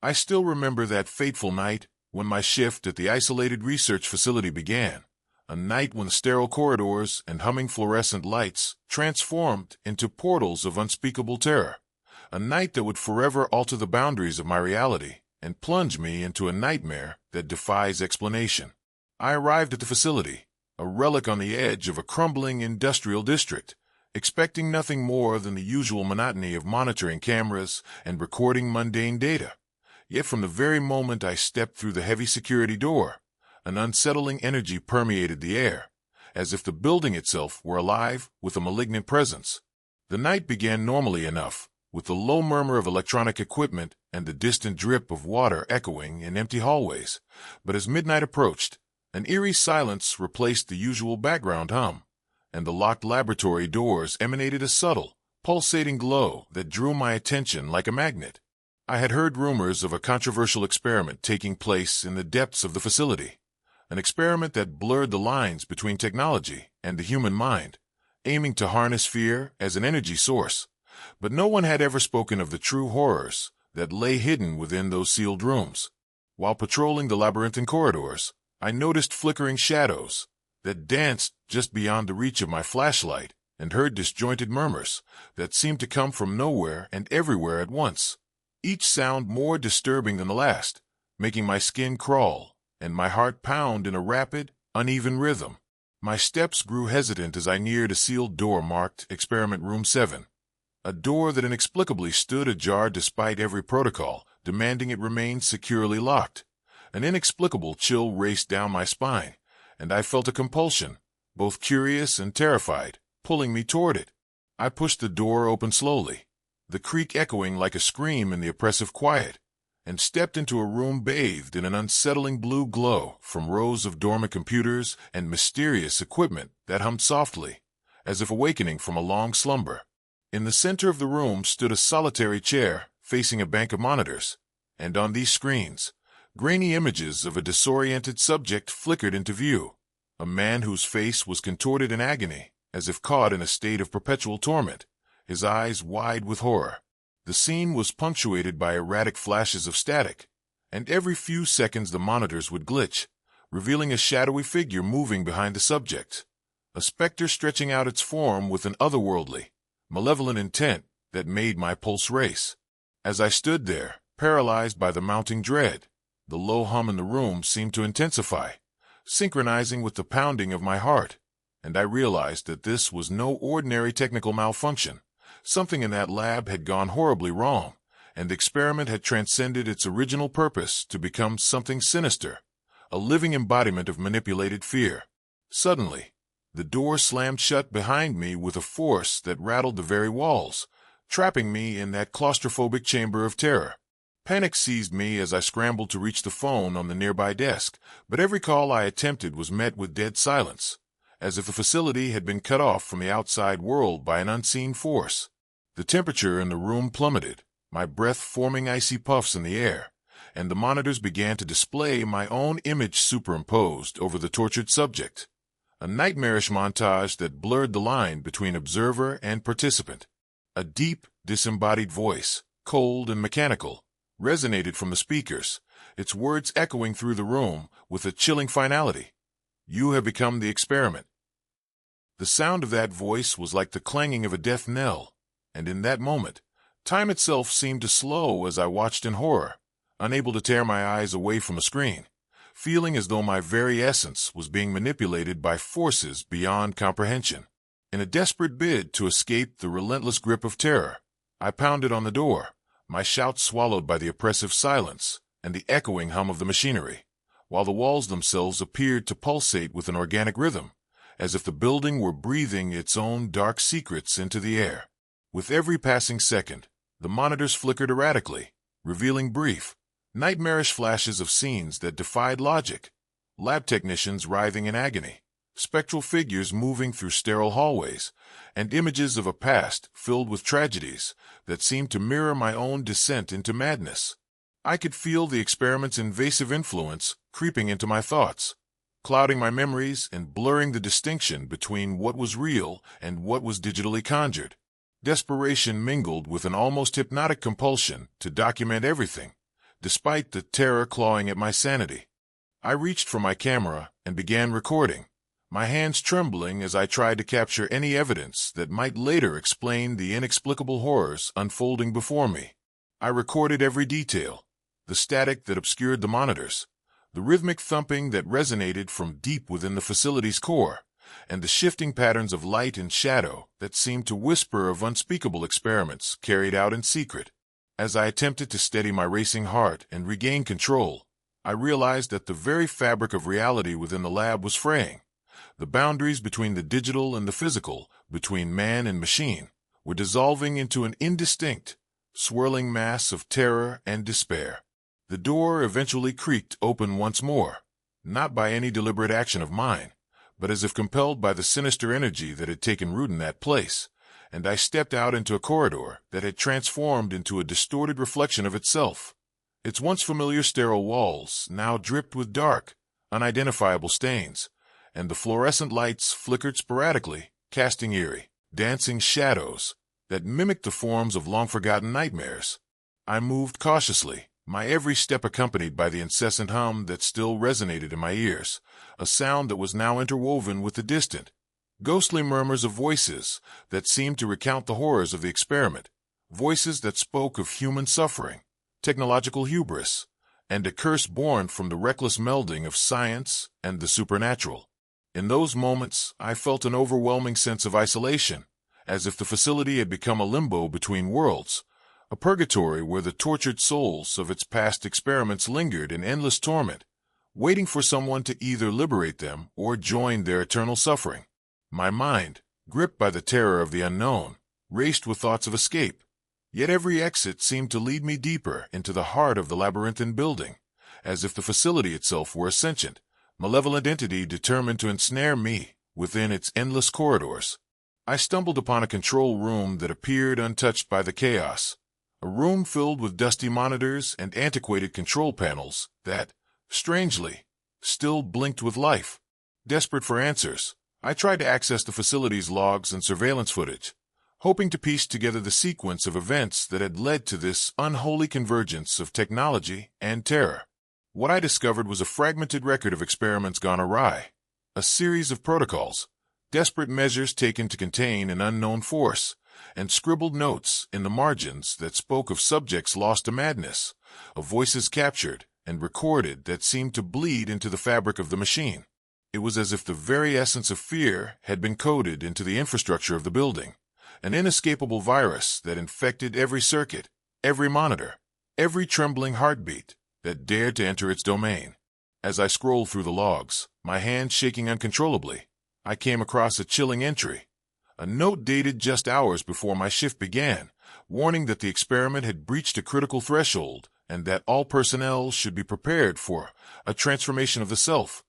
I still remember that fateful night when my shift at the isolated research facility began, a night when sterile corridors and humming fluorescent lights transformed into portals of unspeakable terror, a night that would forever alter the boundaries of my reality and plunge me into a nightmare that defies explanation. I arrived at the facility, a relic on the edge of a crumbling industrial district, expecting nothing more than the usual monotony of monitoring cameras and recording mundane data. Yet from the very moment I stepped through the heavy security door, an unsettling energy permeated the air, as if the building itself were alive with a malignant presence. The night began normally enough, with the low murmur of electronic equipment and the distant drip of water echoing in empty hallways. But as midnight approached, an eerie silence replaced the usual background hum, and the locked laboratory doors emanated a subtle, pulsating glow that drew my attention like a magnet. I had heard rumors of a controversial experiment taking place in the depths of the facility, an experiment that blurred the lines between technology and the human mind, aiming to harness fear as an energy source. But no one had ever spoken of the true horrors that lay hidden within those sealed rooms. While patrolling the labyrinthine corridors, I noticed flickering shadows that danced just beyond the reach of my flashlight and heard disjointed murmurs that seemed to come from nowhere and everywhere at once, each sound more disturbing than the last, making my skin crawl and my heart pound in a rapid, uneven rhythm. My steps grew hesitant as I neared a sealed door marked Experiment Room 7. A door that inexplicably stood ajar despite every protocol, demanding it remain securely locked. An inexplicable chill raced down my spine, and I felt a compulsion, both curious and terrified, pulling me toward it. I pushed the door open slowly, the creak echoing like a scream in the oppressive quiet, and stepped into a room bathed in an unsettling blue glow from rows of dormant computers and mysterious equipment that hummed softly, as if awakening from a long slumber. In the center of the room stood a solitary chair facing a bank of monitors, and on these screens, grainy images of a disoriented subject flickered into view, a man whose face was contorted in agony, as if caught in a state of perpetual torment, his eyes wide with horror. The scene was punctuated by erratic flashes of static, and every few seconds the monitors would glitch, revealing a shadowy figure moving behind the subject, a specter stretching out its form with an otherworldly, malevolent intent that made my pulse race. As I stood there, paralyzed by the mounting dread, the low hum in the room seemed to intensify, synchronizing with the pounding of my heart, and I realized that this was no ordinary technical malfunction. Something in that lab had gone horribly wrong, and the experiment had transcended its original purpose to become something sinister, a living embodiment of manipulated fear. Suddenly, the door slammed shut behind me with a force that rattled the very walls, trapping me in that claustrophobic chamber of terror. Panic seized me as I scrambled to reach the phone on the nearby desk, but every call I attempted was met with dead silence, as if the facility had been cut off from the outside world by an unseen force. The temperature in the room plummeted, my breath forming icy puffs in the air, and the monitors began to display my own image superimposed over the tortured subject, a nightmarish montage that blurred the line between observer and participant. A deep, disembodied voice, cold and mechanical, resonated from the speakers, its words echoing through the room with a chilling finality. "You have become the experiment." The sound of that voice was like the clanging of a death knell, and in that moment, time itself seemed to slow as I watched in horror, unable to tear my eyes away from the screen, feeling as though my very essence was being manipulated by forces beyond comprehension. In a desperate bid to escape the relentless grip of terror, I pounded on the door, my shouts swallowed by the oppressive silence and the echoing hum of the machinery, while the walls themselves appeared to pulsate with an organic rhythm, as if the building were breathing its own dark secrets into the air. With every passing second, the monitors flickered erratically, revealing brief, nightmarish flashes of scenes that defied logic, lab technicians writhing in agony, spectral figures moving through sterile hallways, and images of a past filled with tragedies that seemed to mirror my own descent into madness. I could feel the experiment's invasive influence creeping into my thoughts, clouding my memories and blurring the distinction between what was real and what was digitally conjured. Desperation mingled with an almost hypnotic compulsion to document everything, despite the terror clawing at my sanity. I reached for my camera and began recording, my hands trembling as I tried to capture any evidence that might later explain the inexplicable horrors unfolding before me. I recorded every detail, the static that obscured the monitors, the rhythmic thumping that resonated from deep within the facility's core, and the shifting patterns of light and shadow that seemed to whisper of unspeakable experiments carried out in secret. As I attempted to steady my racing heart and regain control, I realized that the very fabric of reality within the lab was fraying. The boundaries between the digital and the physical, between man and machine, were dissolving into an indistinct, swirling mass of terror and despair. The door eventually creaked open once more, not by any deliberate action of mine, but as if compelled by the sinister energy that had taken root in that place, and I stepped out into a corridor that had transformed into a distorted reflection of itself. Its once familiar sterile walls now dripped with dark, unidentifiable stains, and the fluorescent lights flickered sporadically, casting eerie, dancing shadows that mimicked the forms of long-forgotten nightmares. I moved cautiously, my every step accompanied by the incessant hum that still resonated in my ears, a sound that was now interwoven with the distant, ghostly murmurs of voices that seemed to recount the horrors of the experiment, voices that spoke of human suffering, technological hubris, and a curse born from the reckless melding of science and the supernatural. In those moments, I felt an overwhelming sense of isolation, as if the facility had become a limbo between worlds, a purgatory where the tortured souls of its past experiments lingered in endless torment, waiting for someone to either liberate them or join their eternal suffering. My mind, gripped by the terror of the unknown, raced with thoughts of escape, yet every exit seemed to lead me deeper into the heart of the labyrinthine building, as if the facility itself were a sentient, malevolent entity determined to ensnare me within its endless corridors. I stumbled upon a control room that appeared untouched by the chaos, a room filled with dusty monitors and antiquated control panels that, strangely, still blinked with life. Desperate for answers, I tried to access the facility's logs and surveillance footage, hoping to piece together the sequence of events that had led to this unholy convergence of technology and terror. What I discovered was a fragmented record of experiments gone awry, a series of protocols, desperate measures taken to contain an unknown force, and scribbled notes in the margins that spoke of subjects lost to madness, of voices captured and recorded that seemed to bleed into the fabric of the machine. It was as if the very essence of fear had been coded into the infrastructure of the building, an inescapable virus that infected every circuit, every monitor, every trembling heartbeat that dared to enter its domain. As I scrolled through the logs, my hands shaking uncontrollably, I came across a chilling entry, a note dated just hours before my shift began, warning that the experiment had breached a critical threshold and that all personnel should be prepared for a transformation of the self,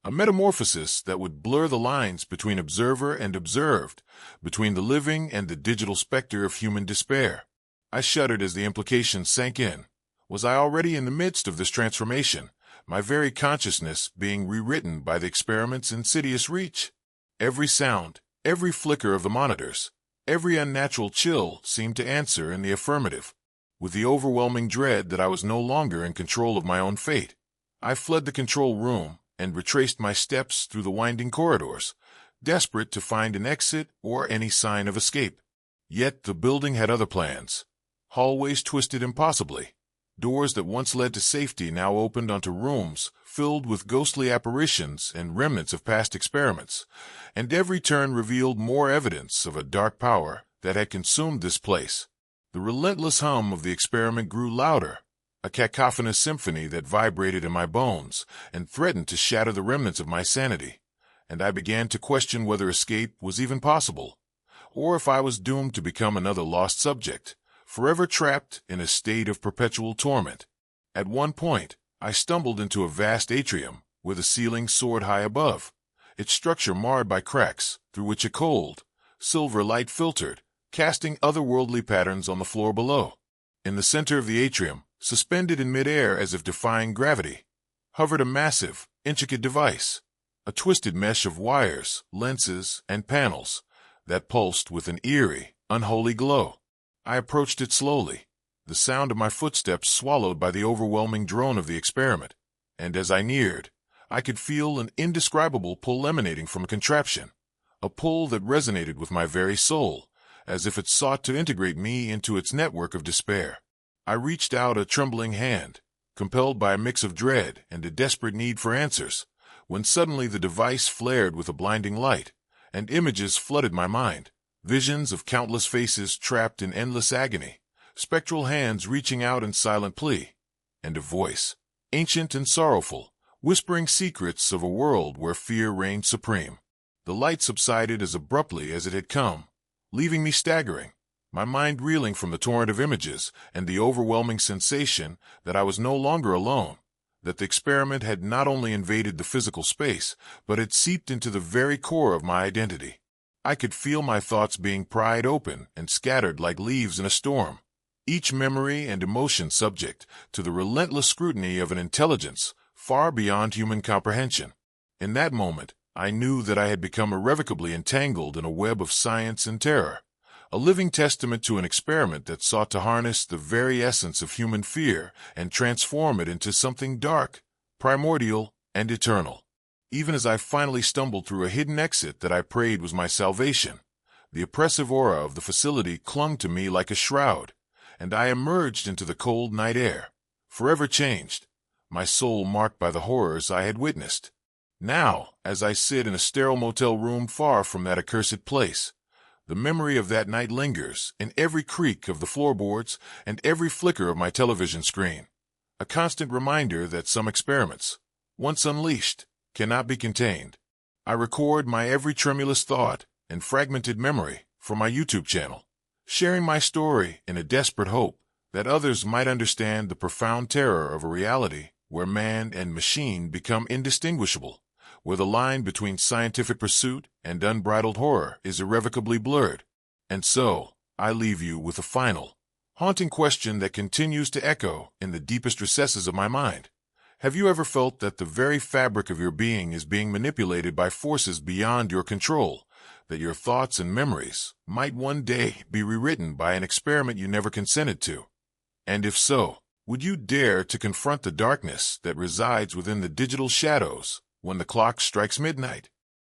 a metamorphosis that would blur the lines between observer and observed, between the living and the digital specter of human despair. I shuddered as the implications sank in. Was I already in the midst of this transformation, my very consciousness being rewritten by the experiment's insidious reach? Every sound, every flicker of the monitors, every unnatural chill seemed to answer in the affirmative. With the overwhelming dread that I was no longer in control of my own fate, I fled the control room and retraced my steps through the winding corridors, desperate to find an exit or any sign of escape. Yet the building had other plans. Hallways twisted impossibly. Doors that once led to safety now opened onto rooms filled with ghostly apparitions and remnants of past experiments, and every turn revealed more evidence of a dark power that had consumed this place. The relentless hum of the experiment grew louder, a cacophonous symphony that vibrated in my bones and threatened to shatter the remnants of my sanity, and I began to question whether escape was even possible, or if I was doomed to become another lost subject, forever trapped in a state of perpetual torment. At one point, I stumbled into a vast atrium where the ceiling soared high above, its structure marred by cracks through which a cold, silver light filtered, casting otherworldly patterns on the floor below. In the center of the atrium, suspended in midair as if defying gravity, hovered a massive, intricate device, a twisted mesh of wires, lenses, and panels that pulsed with an eerie, unholy glow. I approached it slowly, the sound of my footsteps swallowed by the overwhelming drone of the experiment, and as I neared, I could feel an indescribable pull emanating from a contraption, a pull that resonated with my very soul, as if it sought to integrate me into its network of despair. I reached out a trembling hand, compelled by a mix of dread and a desperate need for answers, when suddenly the device flared with a blinding light, and images flooded my mind, visions of countless faces trapped in endless agony, spectral hands reaching out in silent plea, and a voice, ancient and sorrowful, whispering secrets of a world where fear reigned supreme. The light subsided as abruptly as it had come, leaving me staggering, my mind reeling from the torrent of images and the overwhelming sensation that I was no longer alone, that the experiment had not only invaded the physical space, but had seeped into the very core of my identity. I could feel my thoughts being pried open and scattered like leaves in a storm, each memory and emotion subject to the relentless scrutiny of an intelligence far beyond human comprehension. In that moment, I knew that I had become irrevocably entangled in a web of science and terror, a living testament to an experiment that sought to harness the very essence of human fear and transform it into something dark, primordial, and eternal. Even as I finally stumbled through a hidden exit that I prayed was my salvation, the oppressive aura of the facility clung to me like a shroud, and I emerged into the cold night air, forever changed, my soul marked by the horrors I had witnessed. Now, as I sit in a sterile motel room far from that accursed place, the memory of that night lingers in every creak of the floorboards and every flicker of my television screen, a constant reminder that some experiments, once unleashed, cannot be contained. I record my every tremulous thought and fragmented memory for my YouTube channel, sharing my story in a desperate hope that others might understand the profound terror of a reality where man and machine become indistinguishable, where the line between scientific pursuit and unbridled horror is irrevocably blurred. And so, I leave you with a final, haunting question that continues to echo in the deepest recesses of my mind. Have you ever felt that the very fabric of your being is being manipulated by forces beyond your control, that your thoughts and memories might one day be rewritten by an experiment you never consented to? And if so, would you dare to confront the darkness that resides within the digital shadows when the clock strikes midnight?